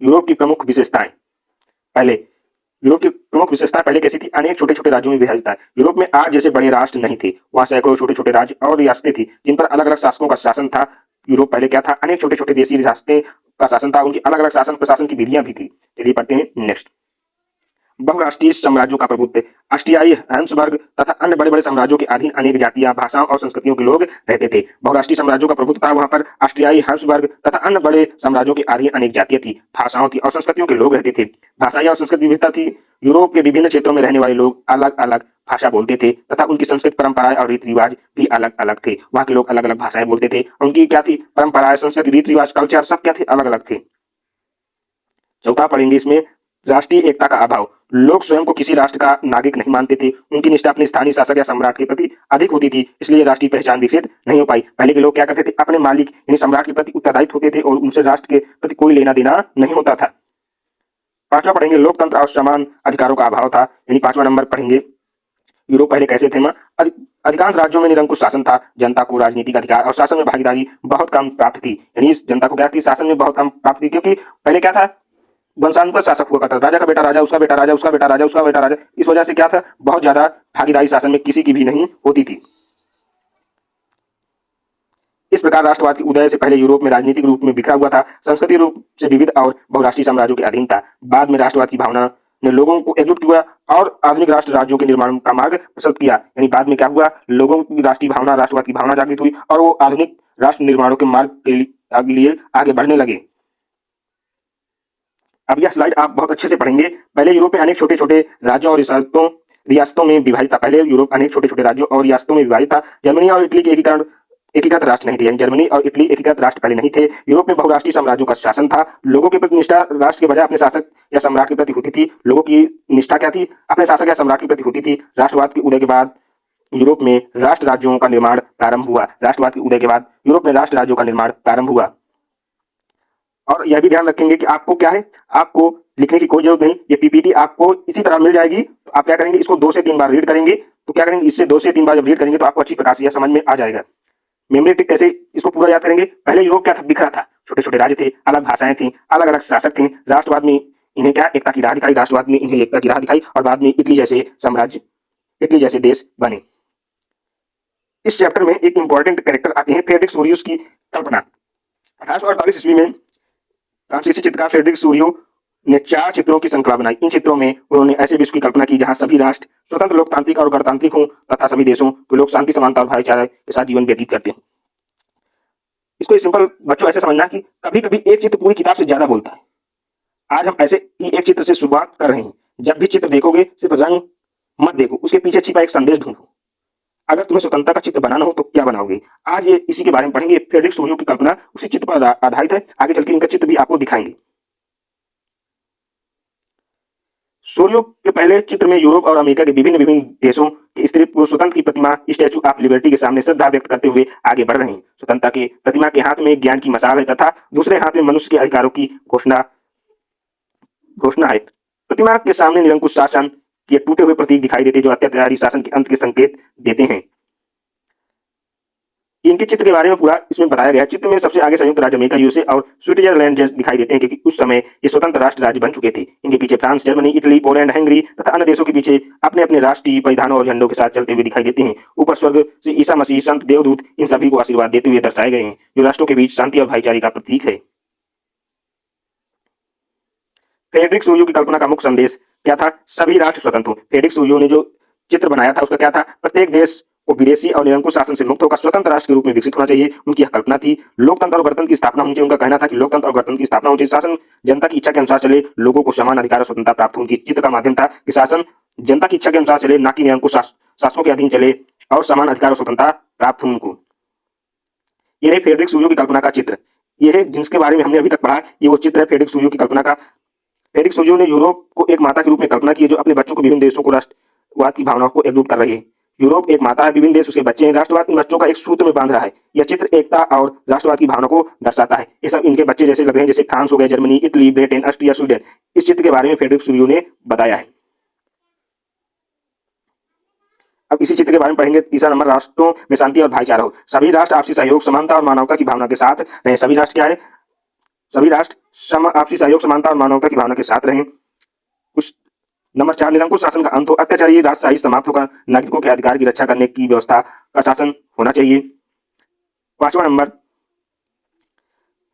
[SPEAKER 1] यूरोप की प्रमुख विशेषताएं। पहले यूरोप की प्रमुख विशेषताएं पहले कैसी थी? अनेक छोटे छोटे राज्यों में विभाजित था। यूरोप में आज जैसे बड़े राष्ट्र नहीं थे, वहां सैकड़ों छोटे छोटे राज्य और रियासतें थी जिन पर अलग अलग शासकों का शासन था। यूरोप पहले क्या था? अनेक छोटे छोटे देशी रियासतें का शासन था, उनकी अलग अलग शासन प्रशासन की विधियां भी थी। चलिए पढ़ते हैं नेक्स्ट। बहुराष्ट्रीय साम्राज्यों का प्रभुत्व। ऑस्ट्रियाई हैब्सबर्ग तथा अन्य बड़े बड़े साम्राज्यों के अधीन अनेक जातियां, भाषाओं और संस्कृतियों के लोग रहते थे। बहुराष्ट्रीय साम्राज्यों का प्रभुत्व था, वहां पर ऑस्ट्रियाई हैब्सबर्ग तथा अन्य बड़े साम्राज्यों के अधीन अनेक जातियां थी, भाषाओं थी और संस्कृतियों के लोग रहते थे। भाषाई और संस्कृत विविधता थी। यूरोप के विभिन्न क्षेत्रों में रहने वाले लोग अलग अलग भाषा बोलते थे तथा उनकी संस्कृत परंपराएं और रीति रिवाज भी अलग अलग थे। वहां के लोग अलग अलग भाषाएं बोलते थे, उनकी क्या थी? परंपराएं, संस्कृति, रीति रिवाज, कल्चर सब क्या थे? अलग अलग थे। चौथा पढ़ेंगे इसमें राष्ट्रीय एकता का अभाव। लोग स्वयं को किसी राष्ट्र का नागरिक नहीं मानते थे, उनकी निष्ठा अपने स्थानीय शासक या सम्राट के प्रति अधिक होती थी, इसलिए राष्ट्रीय पहचान विकसित नहीं हो पाई। पहले के लोग क्या करते थे? अपने मालिक यानी सम्राट के प्रति उत्तरदायित्व होते थे और उनसे राष्ट्र के प्रति कोई लेना देना नहीं होता था। पांचवा पढ़ेंगे लोकतंत्र और समान अधिकारों का अभाव था, यानी पांचवा नंबर पढ़ेंगे यूरोप पहले कैसे थे? अधिकांश राज्यों में निरंकुश शासन था, जनता को राजनीतिक अधिकार और शासन में भागीदारी बहुत कम प्राप्त थी। यानी इस जनता को क्या थी? शासन में बहुत कम प्राप्त थी, क्योंकि पहले क्या था? वंशानुगत शासक हुआ करता था, राजा का बेटा राजा, उसका बेटा राजा, उसका बेटा राजा, उसका बेटा राजा। इस वजह से क्या था? बहुत ज्यादा भागीदारी शासन में किसी की भी नहीं होती थी। इस प्रकार राष्ट्रवाद के उदय से पहले यूरोप में राजनीतिक रूप में बिखरा हुआ था, सांस्कृतिक रूप से विविध और बहुराष्ट्रीय साम्राज्यों के अधीन था। बाद में राष्ट्रवाद की भावना ने लोगों को एकजुट किया और आधुनिक राष्ट्र राज्यों के निर्माण का मार्ग प्रशस्त किया। यानी बाद में क्या हुआ? लोगों की राष्ट्रीय भावना, राष्ट्रवाद की भावना जागृत हुई और वो आधुनिक राष्ट्र निर्माणों के मार्ग के लिए आगे बढ़ने लगे। अब यह स्लाइड आप बहुत अच्छे से पढ़ेंगे। पहले यूरोप में अनेक छोटे छोटे राज्यों और रियासतों में विभाजित था। पहले यूरोप अनेक छोटे छोटे राज्यों और रियासतों में विभाजित था। जर्मनी और इटली के एकीकृत राष्ट्र नहीं थे, यानी जर्मनी और इटली एकीकृत राष्ट्र पहले नहीं थे। यूरोप में बहुराष्ट्रीय साम्राज्यों का शासन था। लोगों के प्रति निष्ठा राष्ट्र के बजाय अपने शासक या सम्राट के प्रति होती थी। लोगों की निष्ठा क्या थी? अपने शासक या सम्राट के प्रति होती थी। राष्ट्रवाद के उदय के बाद यूरोप में राष्ट्र राज्यों का निर्माण प्रारंभ हुआ। राष्ट्रवाद के उदय के बाद यूरोप में राष्ट्र राज्यों का निर्माण प्रारंभ हुआ। और यह भी ध्यान रखेंगे कि आपको क्या है? आपको लिखने की कोई जरूरत नहीं, ये पीपीटी आपको इसी तरह मिल जाएगी। तो आप क्या करेंगे? इसको 2 से 3 बार रीड करेंगे। तो क्या करेंगे? इससे 2 से 3 बार जब रीड करेंगे तो आपको अच्छी प्रकार से यह समझ में आ जाएगा। मेमोरी ट्रिक कैसे इसको पूरा याद करेंगे? पहले यूरोप क्या था? बिखरा था, छोटे छोटे राज्य थे, अलग भाषाएं थी, अलग अलग शासक थे। राष्ट्रवाद में इन्हें क्या? एकता की राह दिखाई। राष्ट्रवाद ने इन्हें एकता की राह दिखाई और बाद में इटली जैसे साम्राज्य, इटली जैसे देश बने। इस चैप्टर में एक इंपॉर्टेंट कैरेक्टर आते हैं, फ्रेडरिक सोरियस की कल्पना। 1848 ईस्वी में फ्रांसीसी चित्रकार फ्रेडरिक सोरियो ने 4 चित्रों की श्रृंखला बनाई। इन चित्रों में उन्होंने ऐसे विश्व की कल्पना की जहां सभी राष्ट्र स्वतंत्र, लोकतांत्रिक और गणतांत्रिक हों तथा सभी देशों के लोग शांति, समानता और भाईचारे के साथ जीवन व्यतीत करते हैं। इसको सिंपल बच्चों ऐसे समझना कि कभी कभी एक चित्र पूरी किताब से ज्यादा बोलता है। आज हम ऐसे ही एक चित्र से शुरुआत कर रहे हैं। जब भी चित्र देखोगे सिर्फ रंग मत देखो, उसके पीछे छिपा एक संदेश ढूंढो। अगर तुम्हें स्वतंत्रता का चित्र बनाना हो तो क्या बनाओगे? आज ये इसी के बारे में पढ़ेंगे। फ्रेडरिक सोरियो की कल्पना उसी चित्र पर आधारित है। आगे चल के इनका चित्र भी आपको दिखाएंगे। सोरियो के पहले चित्र में यूरोप और अमेरिका के विभिन्न विभिन्न देशों के स्त्री पुरुष स्वतंत्र की प्रतिमा स्टैचू ऑफ लिबर्टी के सामने श्रद्धा व्यक्त करते हुए आगे बढ़ रहे हैं। स्वतंत्रता के प्रतिमा के हाथ में ज्ञान की मशाल है तथा दूसरे हाथ में मनुष्य के अधिकारों की घोषणा है। प्रतिमा के सामने निरंकुश शासन के टूटे हुए प्रतीक दिखाई देते जो अत्याचारी शासन के अंत के संकेत देते हैं। इनके चित्र के बारे में पूरा इसमें बताया गया। चित्र में सबसे आगे संयुक्त राज्य अमेरिका, यूएसए और स्विट्जरलैंड जैसे दिखाई देते हैं, क्योंकि उस समय ये स्वतंत्र राष्ट्र राज्य बन चुके थे। इनके पीछे France, Germany, Italy, Poland, Hungary तथा अन्य देशों के पीछे अपने अपने राष्ट्रीय परिधानों और झंडों के साथ चलते हुए दिखाई देते हैं। ऊपर स्वर्ग से ईसा मसीह, संत, देवदूत इन सभी को आशीर्वाद देते हुए दर्शाए गए हैं, जो राष्ट्रों के बीच शांति और भाईचारे का प्रतीक है। फ्रेडरिक सोरियो की कल्पना का मुख्य संदेश क्या था? सभी राष्ट्र स्वतंत्र हो। फ्रेडरिक सोरियो ने जो चित्र बनाया था उसका क्या था? प्रत्येक देश को विदेशी और निरंकुश शासन से मुक्त होकर स्वतंत्र राष्ट्र के रूप में विकसित होना चाहिए। उनकी यह कल्पना थी। लोकतंत्र और गणतंत्र की स्थापना होनी चाहिए। उनका कहना था कि लोकतंत्र और गणतंत्र की स्थापना होनी चाहिए। शासन जनता की इच्छा के अनुसार चले, लोगों को समान अधिकार और स्वतंत्रता प्राप्त हो। उनकी चित्र का माध्यम था कि शासन जनता की इच्छा के अनुसार चले, ना कि निरंकुश शासकों के अधीन चले, और समान अधिकार और स्वतंत्रता प्राप्त हो उनको। यह है फ्रेडरिक सोरियो की कल्पना का चित्र। यह है जिसके बारे में हमने अभी तक पढ़ा, ये वो चित्र है फ्रेडरिक सोरियो की कल्पना का। फ्रेडरिक सोरियो ने यूरोप को एक माता के रूप में कल्पना की है, जो अपने बच्चों को विभिन्न देशों को राष्ट्रवाद की भावनाओं को एकजुट कर रही है। यूरोप एक माता है, विभिन्न देश उसके बच्चे हैं, राष्ट्रवाद इन बच्चों का एक सूत्र में बांध रहा है। यह चित्र एकता और राष्ट्रवाद की भावना को दर्शाता है। ये सब इनके बच्चे जैसे लग रहे हैं, जैसे फ्रांस हो गया, Germany, Italy, Britain, Austria, Sweden. इस चित्र के बारे में फ्रेडरिक सोरियो ने बताया है। अब इसी चित्र के बारे में पढ़ेंगे। तीसरा नंबर, राष्ट्रों में शांति और भाईचारा हो। सभी राष्ट्र आपसी सहयोग, समानता और मानवता की भावना के साथ रहे। सभी राष्ट्र क्या है? सभी राष्ट्र आपसी सहयोग, समानता और मानवता की भावना के साथ रहें। कुछ नंबर 4, निरंकुश शासन का अंत हो, अत्याचारी राजशाही समाप्त होकर नागरिकों के अधिकार की रक्षा करने की व्यवस्था का शासन होना चाहिए। 5वां नंबर,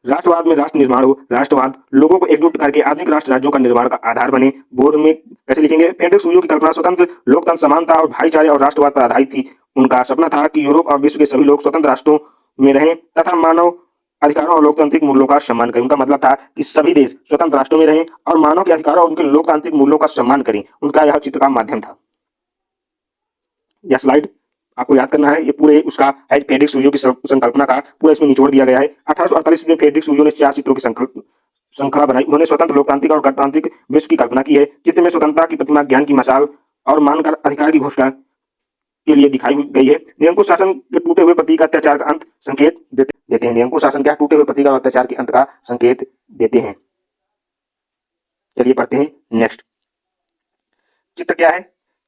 [SPEAKER 1] राष्ट्रवाद में राष्ट्र निर्माण हो, राष्ट्रवाद लोगों को एकजुट करके आधुनिक राष्ट्र राज्यों का निर्माण का आधार बने। बोर्ड में कैसे लिखेंगे? फ्रेडरिक सुयो की कल्पना स्वतंत्र, लोकतंत्र, समानता और भाईचारे और राष्ट्रवाद पर आधारित थी। उनका सपना था कि यूरोप और विश्व के सभी लोग स्वतंत्र राष्ट्रों में रहें तथा मानव अधिकारों और लोकतांत्रिक मूल्यों का सम्मान करें। उनका मतलब था कि सभी देश स्वतंत्र राष्ट्रों में रहें और मानव के अधिकारों और उनके लोकतांत्रिक मूल्यों का सम्मान करें। उनका यह चित्र का माध्यम था। यह स्लाइड आपको याद करना है, ये पूरे उसका है फ्रेडरिक सुयो की संकल्पना का पूरा इसमें निचोड़ दिया गया है। 1848 में फ्रेडरिक सुयो ने 4 चित्रों की श्रृंखला बनाई। उन्होंने स्वतंत्र, लोकतांत्रिक और गणतांत्रिक विश्व की कल्पना की है। चित्र में स्वतंत्रता की प्रतिमा, ज्ञान की मशाल और मानकर अधिकार की घोषणा के लिए दिखाई गई है। निरंकुश शासन के टूटे हुए प्रतीक अत्याचार का अंत संकेत देते हैं। निरंकुश शासन क्या? टूटे हुए प्रतीक और अत्याचार के अंत का संकेत देते हैं। चलिए पढ़ते हैं नेक्स्ट। चित्र क्या है?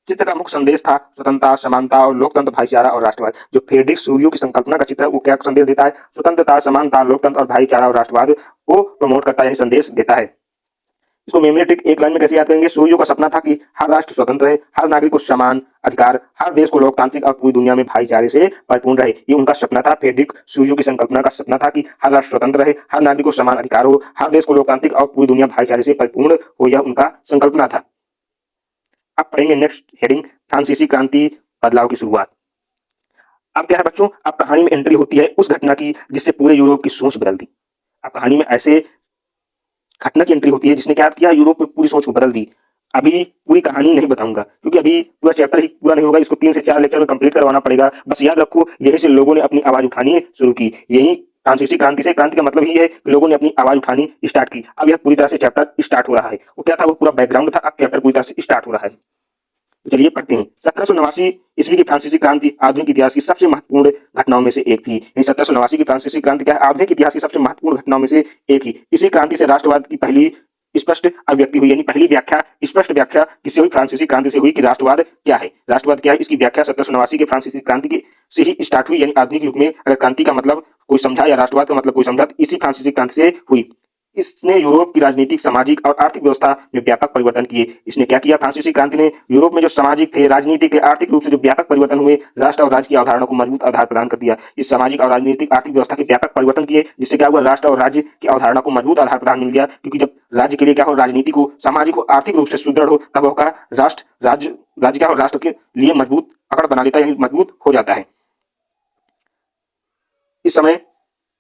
[SPEAKER 1] चित्र का मुख्य संदेश था स्वतंत्रता, समानता और लोकतंत्र, भाईचारा और राष्ट्रवाद। जो फ्रेडरिक सुयो की संकल्पना का चित्र है वो क्या संदेश देता है? स्वतंत्रता, समानता, लोकतंत्र और भाईचारा और राष्ट्रवाद को प्रमोट करता है, संदेश देता है। इसको मेमोरी एक लाइन में कैसे याद करेंगे? सुयो का सपना था कि हर राष्ट्र स्वतंत्र रहे, हर नागरिक को समान अधिकार, हर देश को लोकतांत्रिक और पूरी दुनिया में भाईचारे से भरपूर रहे। ये उनका सपना था। फ्रेडरिक सुयो की संकल्पना का सपना था कि हर राष्ट्र स्वतंत्र रहे, हर नागरिक को समान अधिकार हो, हर देश को लोकतांत्रिक और पूरी दुनिया भाईचारे से परिपूर्ण हो। यह उनका संकल्पना था। अब पढ़ेंगे नेक्स्ट हेडिंग, फ्रांसीसी क्रांति, बदलाव की शुरुआत। अब क्या है बच्चों? अब कहानी में एंट्री होती है उस घटना की जिससे पूरे यूरोप की सोच बदल दी। अब कहानी में ऐसे घटना की एंट्री होती है जिसने क्या किया? यूरोप में पूरी सोच को बदल दी। अभी पूरी कहानी नहीं बताऊंगा क्योंकि अभी पूरा चैप्टर ही पूरा नहीं होगा, इसको 3 से 4 लेक्चर में कंप्लीट करवाना पड़ेगा। बस याद रखो, यही से लोगों ने अपनी आवाज उठानी शुरू की। यही फ्रांसीसी क्रांति से, क्रांति का मतलब ही है कि लोगों ने अपनी आवाज उठानी स्टार्ट की। अब यह पूरी तरह से चैप्टर स्टार्ट हो रहा है। वो क्या था? वो पूरा बैकग्राउंड था। अब चैप्टर पूरी तरह से स्टार्ट हो रहा है। तो चलिए पढ़ते हैं। 1789 ईस्वी की फ्रांसीसी क्रांति आधुनिक इतिहास की सबसे महत्वपूर्ण घटनाओं में से एक थी। 1789 की फ्रांसीसी क्रांति क्या है? आधुनिक इतिहास की सबसे महत्वपूर्ण घटनाओं में से एक ही। इसी क्रांति से राष्ट्रवाद की पहली स्पष्ट अभिव्यक्ति हुई, यानी पहली व्याख्या, स्पष्ट व्याख्या किससे हुई? फ्रांसीसी क्रांति से हुई कि राष्ट्रवाद क्या है। राष्ट्रवाद क्या है, इसकी व्याख्या 1789 के फ्रांसीसी क्रांति से ही स्टार्ट हुई। यानी आधुनिक युग में अगर क्रांति का मतलब कोई समझा या राष्ट्रवाद का मतलब कोई समझा, इसी फ्रांसीसी क्रांति से हुई। इसने यूरोप की राजनीतिक, सामाजिक और आर्थिक व्यवस्था में व्यापक परिवर्तन किए। इसने क्या किया? फ्रांसीसी क्रांति ने यूरोप में जो सामाजिक थे, राजनीतिक थे, आर्थिक रूप से जो व्यापक परिवर्तन हुए, राष्ट्र और राज्य की अवधारणा को मजबूत आधार प्रदान कर दिया। इस सामाजिक और राजनीतिक आर्थिक व्यवस्था के व्यापक परिवर्तन किए, जिससे क्या हुआ? राष्ट्र और राज्य की अवधारणा को मजबूत आधार प्रदान मिल गया। क्योंकि जब राज्य के लिए क्या हो? राजनीति को, सामाजिक को आर्थिक रूप से सुदृढ़ हो, तब होगा राज्य क्या हो? राष्ट्र के लिए मजबूत अकड़ बना लेता है, यानी मजबूत हो जाता है। इस समय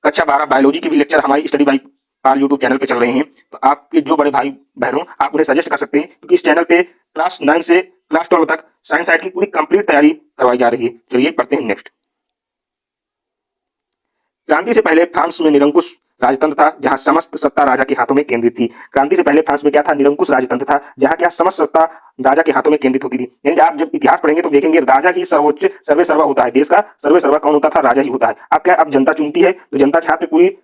[SPEAKER 1] कक्षा 12 बायोलॉजी के भी लेक्चर हमारी study by Pal YouTube channel पे चल रहे हैं। तो आपके जो बड़े भाई बहनों, आप उन्हें सजेस्ट कर सकते हैं क्योंकि इस चैनल पे क्लास 9 से क्लास 12 तक साइंस साइड की पूरी कंप्लीट तैयारी करवाई जा रही है। चलिए पढ़ते हैं नेक्स्ट। क्रांति से पहले फ्रांस में निरंकुश राजतंत्र था, जहां समस्त सत्ता राजा के हाथों में केंद्रित थी। क्रांति से पहले फ्रांस में क्या था? निरंकुश राजतंत्र था, जहां क्या समस्त सत्ता राजा के हाथों में केंद्रित होती थी। यानी आप जब इतिहास पढ़ेंगे तो देखेंगे राजा ही सर्वोच्च, सर्वे सर्वा होता है। देश का सर्वे सर्वा कौन होता था? राजा ही होता है। अब क्या? अब जनता चुनती है, तो जनता के हाथ में पूरी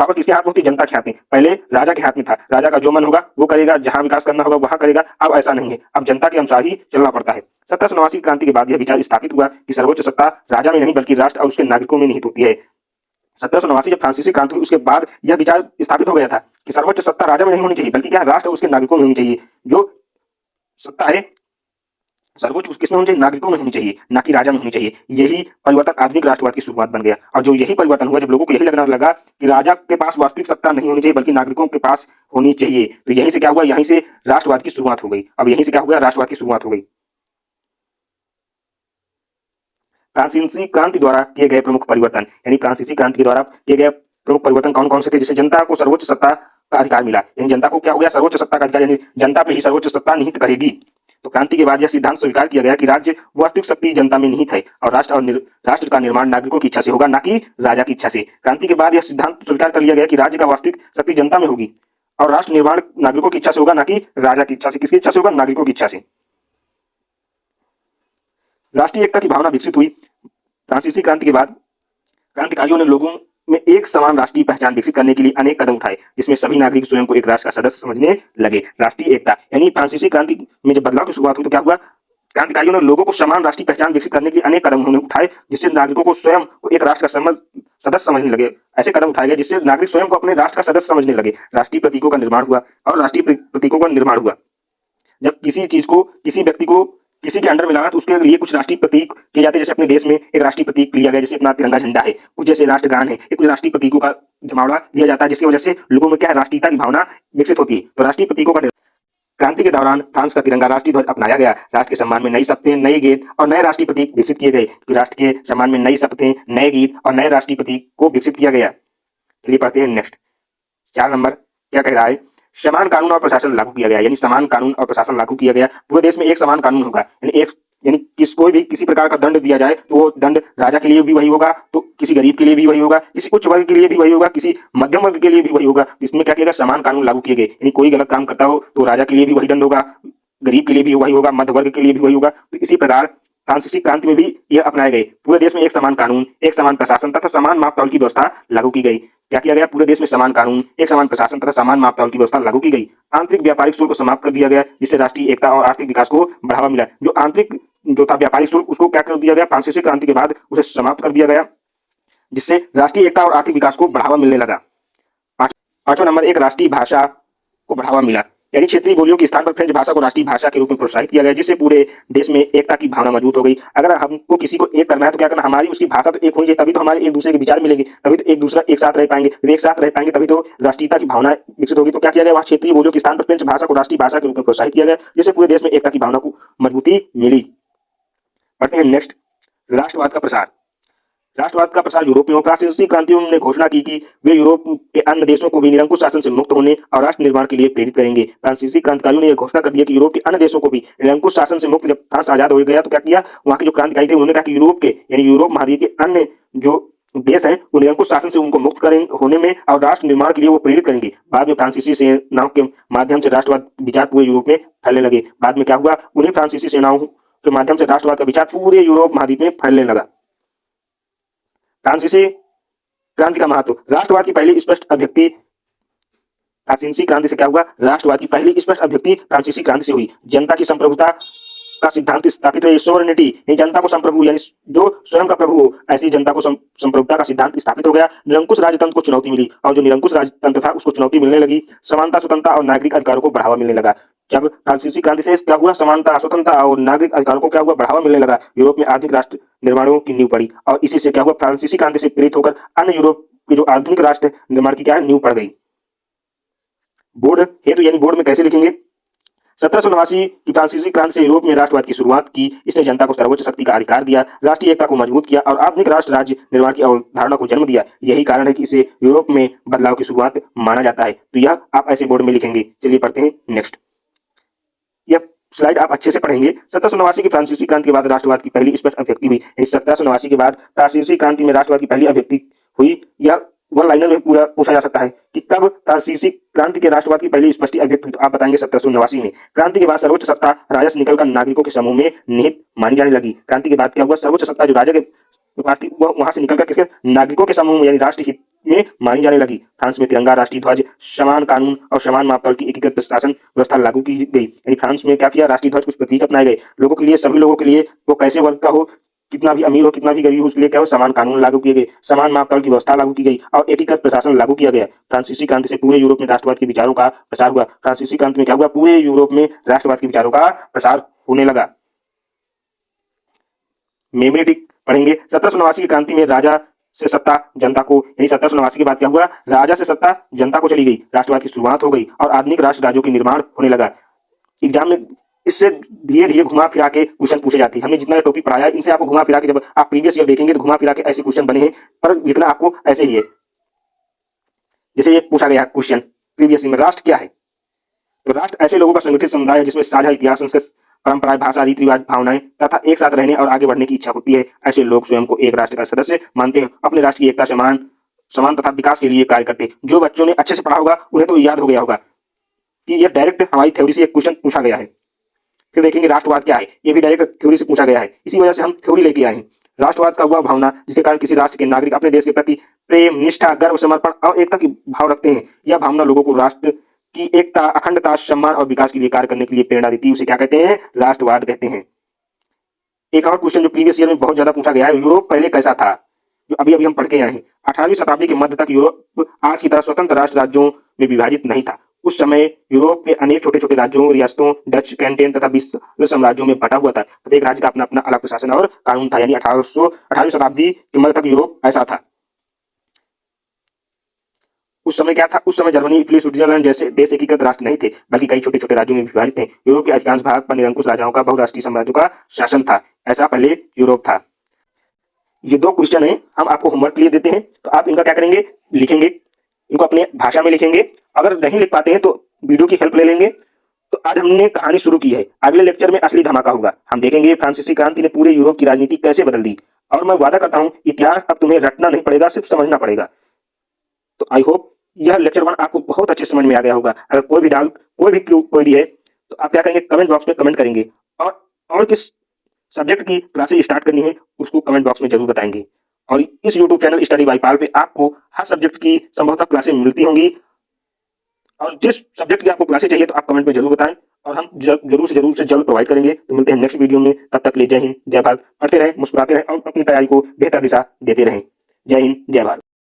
[SPEAKER 1] पावर किसके हाथ में होती है? जनता के हाथ में। पहले राजा के हाथ में था, राजा का जो मन होगा वो करेगा, जहां विकास करना होगा वहां करेगा। अब ऐसा नहीं है, अब जनता के अनुसार ही चलना पड़ता है। 1789 क्रांति के बाद यह विचार स्थापित हुआ कि सर्वोच्च सत्ता राजा में नहीं बल्कि राष्ट्र और उसके नागरिकों में निहित होती है। 1789 जब फ्रांसीसी क्रांति हुई उसके बाद यह विचार स्थापित हो गया था कि सर्वोच्च सत्ता राजा में नहीं होनी चाहिए बल्कि क्या? राष्ट्र और उसके नागरिकों में होनी चाहिए। जो सत्ता है सर्वोच्च किसमें होनी चाहिए? नागरिकों में होनी चाहिए, ना कि राजा में होनी चाहिए। यही परिवर्तन आधुनिक राष्ट्रवाद की शुरुआत बन गया। और जो यही परिवर्तन हुआ, जब लोगों को यही लगना लगा कि राजा के पास वास्तविक सत्ता नहीं होनी चाहिए बल्कि नागरिकों के पास होनी चाहिए, तो यहीं से क्या हुआ? यहीं से राष्ट्रवाद की शुरुआत हो गई। अब यहीं से क्या हो गया? राष्ट्रवाद की शुरुआत हो गई। फ्रांसीसी क्रांति द्वारा किए गए प्रमुख परिवर्तन, यानी फ्रांसीसी क्रांति के द्वारा किए गए प्रमुख परिवर्तन कौन कौन से थे? जिससे जनता को सर्वोच्च सत्ता का अधिकार मिला। यानी जनता को क्या हो गया? सर्वोच्च सत्ता का अधिकार, यानी जनता पे ही सर्वोच्च सत्ता निहित करेगी। तो क्रांति के बाद यह सिद्धांत स्वीकार किया गया कि राज्य वास्तविक शक्ति जनता में निहित है और राष्ट्र का निर्माण नागरिकों की इच्छा से होगा, ना कि राजा की इच्छा से। क्रांति के बाद यह सिद्धांत स्वीकार कर लिया गया कि राज्य का वास्तविक शक्ति जनता में होगी और राष्ट्र निर्माण नागरिकों की इच्छा से होगा, ना कि राजा की इच्छा से। किसकी इच्छा से होगा? नागरिकों की इच्छा से। राष्ट्रीय एकता की भावना विकसित हुई। फ्रांसीसी क्रांति के बाद क्रांतिकारियों ने लोगों में एक समान राष्ट्रीय पहचान विकसित करने के लिए अनेक कदम उठाए, जिसमें सभी नागरिक स्वयं को एक राष्ट्र का सदस्य समझने लगे। राष्ट्रीय एकता, यानी फ्रांसीसी क्रांति में जब बदलाव की शुरुआत हुई तो क्या हुआ? क्रांतिकारियों ने लोगों को समान राष्ट्रीय पहचान विकसित करने के लिए अनेक कदम उन्होंने उठाए, जिससे नागरिकों को स्वयं को एक राष्ट्र का सदस्य समझने लगे। ऐसे कदम उठाए गए जिससे नागरिक स्वयं को अपने राष्ट्र का सदस्य समझने लगे। राष्ट्रीय प्रतीकों का निर्माण हुआ और राष्ट्रीय प्रतीकों का निर्माण हुआ। जब किसी चीज को, किसी व्यक्ति को किसी के अंडर में लाना तो उसके लिए कुछ राष्ट्रीय प्रतीक किए जाते हैं। जैसे अपने देश में एक राष्ट्रीय प्रतीक लिया गया, जैसे अपना तिरंगा झंडा है, कुछ जैसे राष्ट्रगान है, ये कुछ राष्ट्रीय प्रतीकों का जमावड़ा लिया जाता है, जिसकी वजह से लोगों में क्या है, राष्ट्रीयता की भावना विकसित होती है। तो राष्ट्रीय प्रतीकों का क्रांति के दौरान फ्रांस का तिरंगा राष्ट्रीय ध्वज अपनाया गया। राष्ट्र के सम्मान में नई शपथें, नए गीत और नए राष्ट्रीय प्रतीक विकसित किए गए। राष्ट्र के सम्मान में नई शपथें, नए गीत और नए राष्ट्रीय प्रतीक को विकसित किया गया। चलिए पढ़ते हैं नेक्स्ट। 4 नंबर क्या कह रहा है, समान कानून और प्रशासन लागू किया गया। यानी समान कानून और प्रशासन लागू किया गया। पूरे देश में एक समान कानून होगा। यानी कोई भी किसी प्रकार का दंड दिया जाए तो वो दंड राजा के लिए भी वही होगा, तो किसी गरीब के लिए भी वही होगा, किसी उच्च वर्ग के लिए भी वही होगा, किसी मध्यम वर्ग के लिए भी वही होगा। इसमें क्या किया गया, समान कानून लागू किए गए। यानी कोई गलत काम करता हो तो राजा के लिए भी वही दंड होगा, गरीब के लिए भी वही होगा, मध्य वर्ग के लिए भी वही होगा। तो इसी प्रकार फ्रांसीसी क्रांति में भी यह अपनाए गए। पूरे देश में एक समान कानून, एक समान प्रशासन तथा समान मापतौल की व्यवस्था लागू की गई। क्या किया गया, पूरे देश में समान कानून, एक समान प्रशासन तथा समान मापतौल की व्यवस्था लागू की गई। आंतरिक व्यापारिक शुल्क को समाप्त कर दिया गया, जिससे राष्ट्रीय एकता और आर्थिक विकास को बढ़ावा मिला। जो आंतरिक जो था व्यापारिक शुल्क, उसको क्या कर दिया गया, फ्रांसीसी क्रांति के बाद उसे समाप्त कर दिया गया, जिससे राष्ट्रीय एकता और आर्थिक विकास को बढ़ावा मिलने लगा। 5वां नंबर, एक राष्ट्रीय भाषा को बढ़ावा मिला। यानी क्षेत्रीय बोलियों के स्थान पर फ्रेंच भाषा को राष्ट्रीय भाषा के रूप में प्रोत्साहित किया गया, जिससे पूरे देश में एकता की भावना मजबूत हो गई। अगर हमको किसी को एक करना है तो क्या करना, हमारी उसकी भाषा तो एक होनी चाहिए, तभी तो हमारे एक दूसरे के विचार मिलेंगे, तभी तो एक दूसरा एक साथ रह पाएंगे। एक साथ रह पाएंगे तभी तो राष्ट्रीयता की भावना विकसित होगी। तो क्या किया गया, वहाँ क्षेत्रीय बोलियों के स्थान पर फ्रेंच भाषा को राष्ट्रीय भाषा के रूप में प्रोत्साहित किया गया, जिससे पूरे देश में एकता की भावना को मजबूती मिली। पढ़ते हैं नेक्स्ट, राष्ट्रवाद का प्रसार। राष्ट्रवाद का प्रसार यूरोप में हो। फ्रांसीसी क्रांतियों ने घोषणा की कि वे यूरोप के अन्य देशों को भी निरंकुश शासन से मुक्त होने और राष्ट्र निर्माण के लिए प्रेरित करेंगे। फ्रांसीसी क्रांतिकारियों ने यह घोषणा कर दिया कि यूरोप के अन्य देशों को भी निरंकुश शासन से मुक्त, जब फ्रांस आजाद हो गया तो क्या किया, वहां के जो क्रांतिकारी थे उन्होंने कहा कि यूरोप के यानी यूरोप महाद्वीप के अन्य जो देश हैं वो निरंकुश शासन से उनको मुक्त करेंगे होने में और राष्ट्र निर्माण के लिए वो प्रेरित करेंगे। बाद में फ्रांसीसी सेनाओं के माध्यम से राष्ट्रवाद विचार पूरे यूरोप में फैलने लगे। बाद में क्या हुआ, उन्हीं फ्रांसीसी सेनाओं के माध्यम से राष्ट्रवाद का विचार पूरे यूरोप महाद्वीप में फैलने लगा। फ्रांसीसी क्रांति का महत्व। राष्ट्रवाद की पहली स्पष्ट अभिव्यक्ति फ्रांसीसी क्रांति से क्या हुआ, राष्ट्रवाद की पहली स्पष्ट अभिव्यक्ति फ्रांसीसी क्रांति से हुई। जनता की संप्रभुता का सिद्धांत स्थापित है। सोवरेनिटी, जनता को संप्रभु यानी जो स्वयं का प्रभु हो, ऐसी जनता को संप्रभुता का सिद्धांत स्थापित हो गया। निरंकुश राजतंत्र को चुनौती मिली और जो निरंकुश राजतंत्र था उसको चुनौती मिलने लगी। समानता, स्वतंत्रता और नागरिक अधिकारों को बढ़ावा मिलने लगा। जब फ्रांसीसी क्रांति से क्या हुआ, समानता, स्वतंत्रता और नागरिक अधिकारों को क्या हुआ, बढ़ावा मिलने लगा। यूरोप में आधुनिक राष्ट्र निर्माणों की नींव पड़ी और इसी से क्या हुआ, फ्रांसीसी क्रांति से प्रेरित होकर अन्य यूरोप के जो आधुनिक राष्ट्र निर्माण की क्या है, नींव पड़ गई। बोर्ड हेतु यानी बोर्ड में कैसे लिखेंगे, 1789 की फ्रांसीसी क्रांति से यूरोप में राष्ट्रवाद की शुरुआत की। इसने जनता को सर्वोच्च शक्ति का अधिकार दिया, राष्ट्रीय एकता को मजबूत किया और आधुनिक राष्ट्र राज्य निर्माण की अवधारणा को जन्म दिया। यही कारण है कि इसे यूरोप में बदलाव की शुरुआत माना जाता है। तो यह आप ऐसे बोर्ड में लिखेंगे। चलिए पढ़ते हैं नेक्स्ट। यह स्लाइड आप अच्छे से पढ़ेंगे। 1789 की फ्रांसीसी क्रांति के बाद राष्ट्रवाद की पहली स्पष्ट अभिव्यक्ति हुई। 1789 के बाद फ्रांसीसी क्रांति में राष्ट्रवाद की पहली अभिव्यक्ति हुई। यह वन लाइनर में पूरा पूछा जा सकता है कि कब फ्रांसीसी क्रांति के राष्ट्रवाद की पहली स्पष्ट अभिव्यक्ति हुई, तो आप बताएंगे 1789 में। क्रांति के बाद सर्वोच्च सत्ता राजा से निकलकर नागरिकों के समूह में निहित मानी जाने लगी। क्रांति के बाद क्या हुआ, सर्वोच्च सत्ता जो राजा के पास थी वह वहां से निकलकर किसके, नागरिकों के समूह में यानी राष्ट्र हित में मानी जाने लगी। फ्रांस में तिरंगा, राष्ट्रीय ध्वज, समान कानून और समान मापतौल की एकीकृत प्रशासन व्यवस्था लागू की गई। यानी फ्रांस में क्या किया, राष्ट्रीय ध्वज कुछ प्रतीक अपनाए गए। लोगों के लिए, सभी लोगों के लिए, वो कैसे वर्ग का हो, कितना भी अमीर हो, कितना भी गरीब हो, उसके लिए क्या हो, समान कानून लागू किए गए, समान मापतौल की व्यवस्था लागू की गई और एकीकृत प्रशासन लागू किया गया। फ्रांसीसी क्रांति से पूरे यूरोप में राष्ट्रवाद के विचारों का प्रसार हुआ। फ्रांसीसी क्रांति में क्या हुआ, पूरे यूरोप में राष्ट्रवाद के विचारों का प्रसार होने लगा। मेमोरी टिक पढ़ेंगे। 1789 की क्रांति में राजा से सत्ता जनता को, यानी 1789 के बाद क्या हुआ, राजा से सत्ता जनता को चली गई, राष्ट्रवाद की शुरुआत हो गई और आधुनिक राष्ट्र राज्यों की निर्माण होने लगा। एग्जाम में इससे धीरे धीरे घुमा फिरा के क्वेश्चन पूछे जाते हैं। हमने जितना टॉपिक पढ़ाया इनसे आपको घुमा फिरा के, जब आप प्रीवियस ईयर देखेंगे तो घुमा फिरा के ऐसे क्वेश्चन बने हैं, पर लिखना आपको ऐसे ही है। जैसे ये पूछा गया क्वेश्चन प्रीवियस ईयर में, राष्ट्र क्या है, तो राष्ट्र ऐसे लोगों का संगठित समुदाय है जिसमें साझा इतिहास, संस्कृति, परंपराएं, भाषा, रीति रिवाज, भावनाएं तथा एक साथ रहने और आगे बढ़ने की इच्छा होती है। ऐसे लोग स्वयं को एक राष्ट्र का सदस्य मानते हैं, अपने राष्ट्र की एकता, समान तथा विकास के लिए कार्य करते हैं। जो बच्चों ने अच्छे से पढ़ा होगा उन्हें तो याद हो गया होगा कि यह डायरेक्ट हमारी थ्योरी से एक क्वेश्चन पूछा गया है। फिर देखेंगे राष्ट्रवाद क्या है, ये भी डायरेक्ट थ्योरी से पूछा गया है, इसी वजह से हम थ्योरी लेके आए हैं। राष्ट्रवाद का वह भावना जिसके कारण किसी राष्ट्र के नागरिक अपने देश के प्रति प्रेम, निष्ठा, गर्व, समर्पण और एकता की भाव रखते हैं। यह भावना लोगों को राष्ट्र की एकता, अखंडता, सम्मान और विकास के लिए कार्य करने के लिए प्रेरणा देती है। उसे क्या कहते हैं, राष्ट्रवाद कहते हैं। एक और क्वेश्चन जो प्रीवियस ईयर में बहुत ज्यादा पूछा गया है, यूरोप पहले कैसा था, जो अभी अभी हम पढ़ के आए हैं। 18वीं शताब्दी के मध्य तक यूरोप आज की तरह स्वतंत्र राष्ट्र राज्यों में विभाजित नहीं था। उस समय यूरोप के अनेक छोटे छोटे राज्यों, रियासतों, डच कैंटेन तथा 20 साम्राज्यों में बटा हुआ था। प्रत्येक राज्य का अपना अपना अलग प्रशासन और कानून था। यानी 18वीं शताब्दी के मध्य तक यूरोप ऐसा था। उस समय क्या था? उस समय जर्मनी, इटली, स्विट्जरलैंड जैसे देश एकीकृत राष्ट्र नहीं थे, बल्कि कई छोटे छोटे राज्यों में विभाजित थे। यूरोप के अधिकांश भाग पर निरंकुश राजाओं का, बहुराष्ट्रीय साम्राज्यों का शासन था। ऐसा पहले यूरोप था। ये दो क्वेश्चन है, हम आपको होमवर्क के लिए देते हैं, तो आप इनका क्या करेंगे, लिखेंगे, इनको अपने भाषा में लिखेंगे। अगर नहीं लिख पाते हैं तो वीडियो की हेल्प ले लेंगे। तो आज हमने कहानी शुरू की है, अगले लेक्चर में असली धमाका होगा। हम देखेंगे फ्रांसीसी क्रांति ने पूरे यूरोप की राजनीति कैसे बदल दी। और मैं वादा करता हूं, इतिहास अब तुम्हें रटना नहीं पड़ेगा, सिर्फ समझना पड़ेगा। तो आई होप यह लेक्चर 1 आपको बहुत अच्छे समझ में आ गया होगा। अगर कोई भी डाउट, कोई भी क्वेरी है, तो आप क्या करेंगे, कमेंट बॉक्स में कमेंट करेंगे। और किस सब्जेक्ट की क्लासेस स्टार्ट करनी है उसको कमेंट बॉक्स में जरूर बताएंगे। और इस यूट्यूब चैनल स्टडी बाय पाल पे आपको हर सब्जेक्ट की संभवतः क्लासेस मिलती होंगी। और जिस सब्जेक्ट की आपको क्लासेस चाहिए तो आप कमेंट में जरूर बताएं, और हम जरूर से जल्द प्रोवाइड करेंगे। तो मिलते हैं नेक्स्ट वीडियो में, तब तक के लिए जय हिंद, जय भारत। पढ़ते रहें, मुस्कुराते रहें और अपनी तैयारी को बेहतर दिशा देते रहें। जय हिंद, जय भारत।